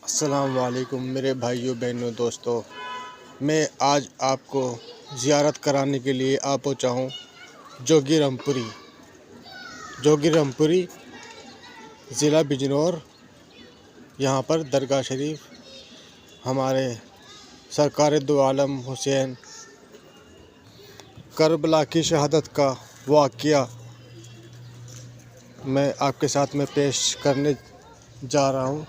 अस्सलाम वालेकुम मेरे भाइयों बहनों दोस्तों। मैं आज आपको ज़ियारत कराने के लिए आ पहुँचा हूँ जोगी रामपुरी ज़िला बिजनौर। यहाँ पर दरगाह शरीफ हमारे सरकार दो आलम हुसैन करबला की शहादत का वाक़या मैं आपके साथ में पेश करने जा रहा हूँ।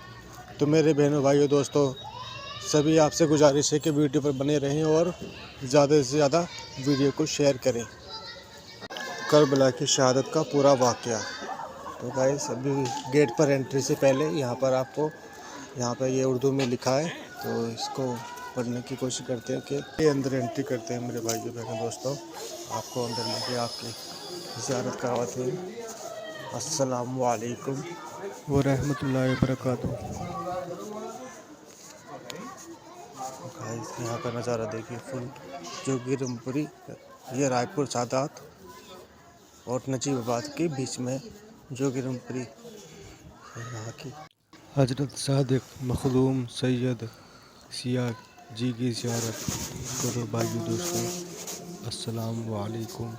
तो मेरे बहनों भाइयों दोस्तों, सभी आपसे गुजारिश है कि वीडियो पर बने रहें और ज़्यादा से ज़्यादा वीडियो को शेयर करें। करबला की शहादत का पूरा वाक़या। तो गाइस, अभी गेट पर एंट्री से पहले यहाँ पर ये उर्दू में लिखा है, तो इसको पढ़ने की कोशिश करते हैं कि ये अंदर एंट्री करते हैं। मेरे भाइयों बहनों दोस्तों, आपको अंदर लेके आपकी ज़ियारत करवाते हैं। अस्सलामु अलैकुम व रहमतुल्लाहि व बरकातुहू। गाइस, यहाँ का नज़ारा देखिए फुल जोगी रामपुरी। ये रायपुर सादात और नजीबाबाद के बीच में जोगी रामपुरी यहाँ की हजरत सादिक मखदूम सैयद सिया जी की ज़ियारत करो भाइयों दोस्तों। अस्सलाम वालेकुम।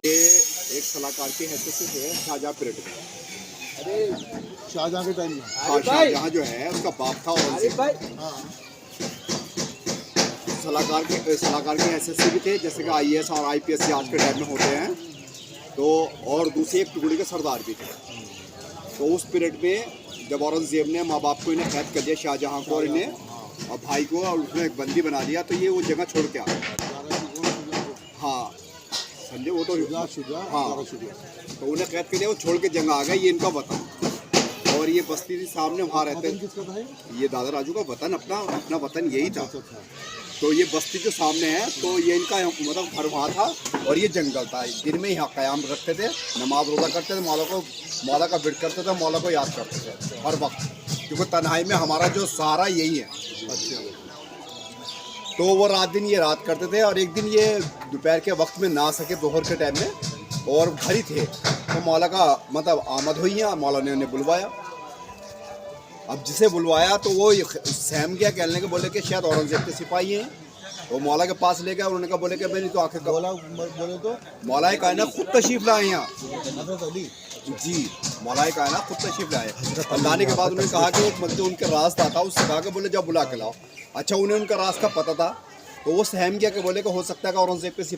ये एक सलाहकार की हैसियत से थे शाहजहाँ पीरियड में। अरे शाहजहाँ के टाइम में हाँ, शाहजहाँ जो है उसका बाप था औरंगजेब। सलाहकार की हैसियत से भी थे, जैसे कि IAS और IPS आज के टाइम में होते हैं। तो और दूसरी एक टुकड़ी के सरदार भी थे। तो उस पीरियड में जब औरंगजेब ने माँ बाप को इन्हें कैद कर दिया, शाहजहाँ को और इन्हें और भाई को, और उसने एक बंदी बना दिया, तो ये वो जगह छोड़ के आ गए। हाँ समझे, वो तो हाँ, तो उन्हें कैद कर दिया, वो छोड़ के जंग आ गए। ये इनका वतन, और ये बस्ती थी सामने, वहाँ रहते थे। ये दादा राजू का वतन, अपना वतन यही था। तो ये बस्ती जो सामने है, तो ये इनका मतलब घर वहाँ था और ये जंगल था। दिन में यहाँ क़याम रखते थे, नमाज रोज़ा करते थे, मौला का विरद करते थे, मौला को याद करते थे हर वक्त, क्योंकि तन्हाई में हमारा जो सहारा यही है। अच्छा, तो वो रात दिन ये रात करते थे। और एक दिन ये दोपहर के वक्त में ना आ सके, दोपहर के टाइम में, और घर ही थे। तो मौला का मतलब आमद हुई है, मौला ने उन्हें बुलवाया। अब जिसे बुलवाया तो वो सहम गया, कहने के बोले कि शायद औरंगजेब के सिपाही हैं। वो मौला के पास ले गया, उन्होंने कहा, बोले कि मैंने तो आके बोले तो मौला कायनात खुद तशरीफ लाए यहाँ। हजरत अली जी, मौला कायनात खुद तशरीफ लाए। और लाने के बाद उन्होंने कहा कि एक मतलब उनके रास्ता था, उससे कहा कि बोले जब बुला के लाओ। अच्छा, उन्हें उनका रास्ता पता था, तो वो सहम गया कि बोले कि हो सकता है कि औरंगजेब के